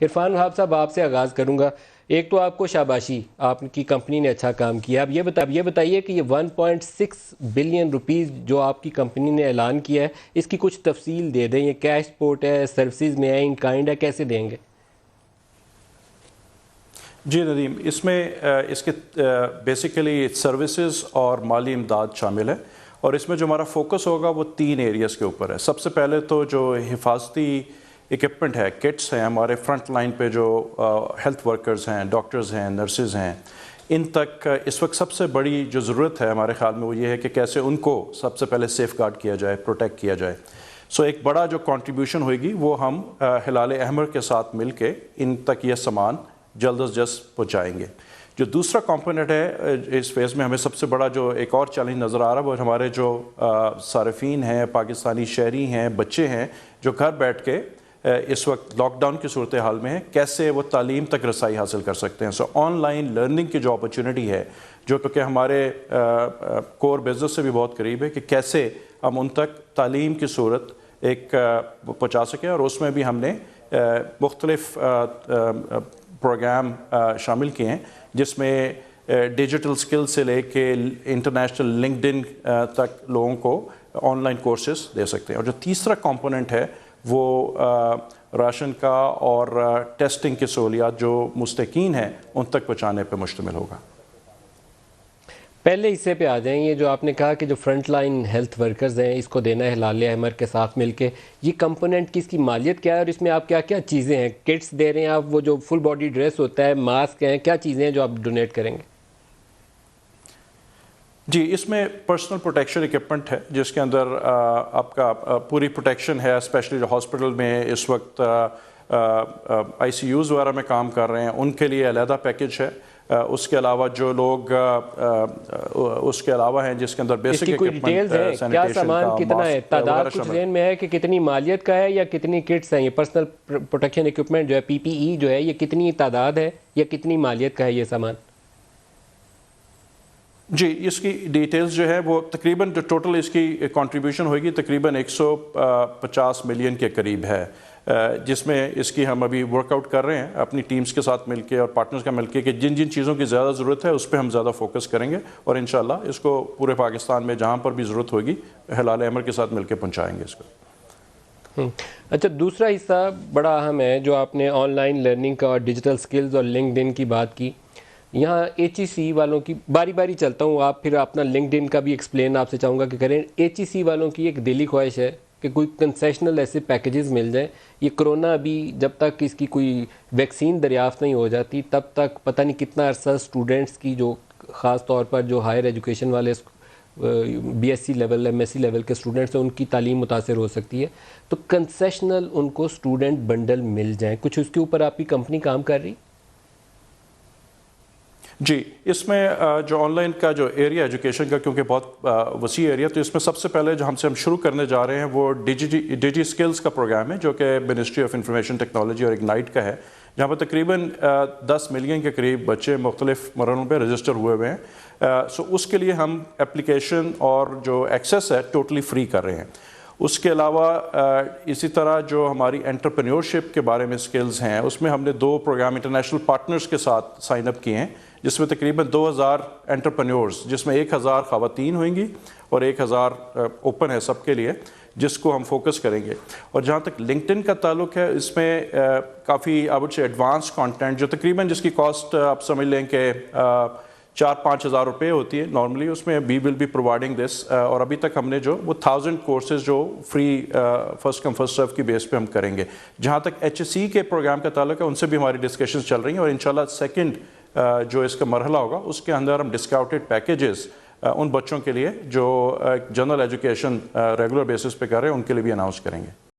عرفان وہاب صاحب، آپ سے آغاز کروں گا۔ ایک تو آپ کو شاباشی، آپ کی کمپنی نے اچھا کام کیا۔ اب یہ بتائیے کہ یہ 1.6 بلین روپیز جو آپ کی کمپنی نے اعلان کیا ہے، اس کی کچھ تفصیل دے دیں۔ یہ کیش سپورٹ ہے، سروسز میں ہے، ان کائنڈ ہے، کیسے دیں گے؟ جی ندیم، اس کے بیسیکلی سروسز اور مالی امداد شامل ہے، اور اس میں جو ہمارا فوکس ہوگا وہ 3 ایریاز کے اوپر ہے۔ سب سے پہلے تو جو حفاظتی اکوپمنٹ ہے، کٹس ہیں، ہمارے فرنٹ لائن پہ جو ہیلتھ ورکرز ہیں، ڈاکٹرز ہیں، نرسز ہیں، ان تک اس وقت سب سے بڑی جو ضرورت ہے ہمارے خیال میں وہ یہ ہے کہ کیسے ان کو سب سے پہلے سیف گارڈ کیا جائے، پروٹیکٹ کیا جائے۔ ایک بڑا جو کنٹریبیوشن ہوئے گی وہ ہم ہلال احمر کے ساتھ مل کے ان تک یہ سامان جلد از جلد پہنچائیں گے۔ جو دوسرا کمپوننٹ ہے اس فیز میں، ہمیں سب سے بڑا جو ایک اور چیلنج نظر آ رہا ہے وہ ہمارے جو صارفین ہیں، پاکستانی شہری ہیں، بچے ہیں، جو گھر بیٹھ کے اس وقت لاک ڈاؤن کی صورتحال میں ہیں، کیسے وہ تعلیم تک رسائی حاصل کر سکتے ہیں۔ آن لائن لرننگ کی جو اپرچونٹی ہے، جو کہ ہمارے کور بزنس سے بھی بہت قریب ہے، کہ کیسے ہم ان تک تعلیم کی صورت ایک پہنچا سکیں، اور اس میں بھی ہم نے مختلف پروگرام شامل کیے ہیں، جس میں ڈیجیٹل سکل سے لے کے انٹرنیشنل لنکڈ ان تک لوگوں کو آن لائن کورسز دے سکتے ہیں۔ اور جو تیسرا کمپوننٹ ہے وہ راشن کا اور ٹیسٹنگ کی سہولیات جو مستحقین ہیں ان تک پہنچانے پہ مشتمل ہوگا۔ پہلے حصے پہ آ جائیں۔ یہ جو آپ نے کہا کہ جو فرنٹ لائن ہیلتھ ورکرز ہیں، اس کو دینا ہے ہلال احمر کے ساتھ مل کے، یہ کمپوننٹ کی اس کی مالیت کیا ہے، اور اس میں آپ کیا کیا چیزیں ہیں؟ کٹس دے رہے ہیں آپ، وہ جو فل باڈی ڈریس ہوتا ہے، ماسک ہیں، کیا چیزیں ہیں جو آپ ڈونیٹ کریں گے؟ جی، اس میں پرسنل پروٹیکشن اکوپمنٹ ہے، جس کے اندر آپ کا پوری پروٹیکشن ہے، اسپیشلی جو ہاسپٹل میں اس وقت آئی سی یوز وغیرہ میں کام کر رہے ہیں ان کے لیے علیحدہ پیکج ہے۔ اس کے علاوہ جو لوگ اس کے علاوہ ہیں جس کے اندر بیسک اکوپمنٹ، کیا سامان کتنا ہے، تعداد کچھ ذہن میں ہے کہ کتنی مالیت کا ہے یا کتنی کٹس ہیں؟ یہ پرسنل پروٹیکشن اکوپمنٹ جو ہے، پی پی ای جو ہے، یہ کتنی تعداد ہے یا کتنی مالیت کا ہے یہ سامان؟ جی، اس کی ڈیٹیلز جو ہے وہ تقریباً جو ٹوٹل اس کی کنٹریبیوشن ہوئے گی تقریباً 150 ملین کے قریب ہے، جس میں اس کی ہم ابھی ورک آؤٹ کر رہے ہیں اپنی ٹیمز کے ساتھ مل کے اور پارٹنرز کا مل کے، کہ جن جن چیزوں کی زیادہ ضرورت ہے اس پہ ہم زیادہ فوکس کریں گے، اور انشاءاللہ اس کو پورے پاکستان میں جہاں پر بھی ضرورت ہوگی ہلال احمر کے ساتھ مل کے پہنچائیں گے اس کو۔ اچھا، دوسرا حصہ بڑا اہم ہے جو آپ نے آن لائن لرننگ کا اور ڈیجیٹل سکلز اور لنکڈ ان کی بات کی۔ یہاں ایچ ای سی والوں کی باری باری چلتا ہوں، آپ پھر اپنا لنکڈ ان کا بھی ایکسپلین آپ سے چاہوں گا کہ کریں۔ ایچ ای سی والوں کی ایک دلی خواہش ہے کہ کوئی کنسیشنل ایسے پیکیجز مل جائیں۔ یہ کرونا ابھی جب تک اس کی کوئی ویکسین دریافت نہیں ہو جاتی تب تک پتہ نہیں کتنا عرصہ اسٹوڈنٹس کی، جو خاص طور پر جو ہائر ایجوکیشن والے B S C level, M S C level کے اسٹوڈنٹس ہیں، ان کی تعلیم متاثر ہو سکتی ہے۔ تو کنسیشنل ان کو اسٹوڈنٹ بنڈل مل جائیں، کچھ اس کے اوپر آپ کی کمپنی کام کر رہی؟ جی، اس میں جو آن لائن کا جو ایریا ایجوکیشن کا کیونکہ بہت وسیع ایریا، تو اس میں سب سے پہلے جو ہم شروع کرنے جا رہے ہیں وہ ڈیجی سکلز کا پروگرام ہے، جو کہ منسٹری آف انفارمیشن ٹیکنالوجی اور اگنائٹ کا ہے، جہاں پر تقریباً 10 ملین کے قریب بچے مختلف مرحلوں پہ رجسٹر ہوئے ہوئے ہیں۔ اس کے لیے ہم اپلیکیشن اور جو ایکسیس ہے ٹوٹلی فری کر رہے ہیں۔ اس کے علاوہ اسی طرح جو ہماری انٹرپرینیورشپ کے بارے میں سکلز ہیں، اس میں ہم نے 2 پروگرام انٹرنیشنل پارٹنرز کے ساتھ سائن اپ کیے ہیں، جس میں تقریباً 2000 انٹرپرینیورز، جس میں 1000 خواتین ہوئیں گی اور 1000 اوپن ہے سب کے لیے، جس کو ہم فوکس کریں گے۔ اور جہاں تک لنکڈ ان کا تعلق ہے، اس میں کافی ایڈوانس کانٹینٹ جو تقریباً جس کی کاسٹ آپ سمجھ لیں کہ 4-5 ہزار روپے ہوتی ہے نارملی، اس میں وی ول بی پرووائڈنگ دس، اور ابھی تک ہم نے جو وہ 1000 کورسز جو free first come first serve کی بیس پہ ہم کریں گے۔ جہاں تک ایچ ایس سی کے پروگرام کا تعلق ہے، ان سے بھی ہماری ڈسکشنز چل رہی ہیں، اور انشاءاللہ سیکنڈ جو اس کا مرحلہ ہوگا اس کے اندر ہم ڈسکاؤنٹڈ پیکیجز ان بچوں کے لیے جو جنرل ایجوکیشن ریگولر بیسس پہ کر رہے ہیں ان کے لیے بھی اناؤنس کریں گے۔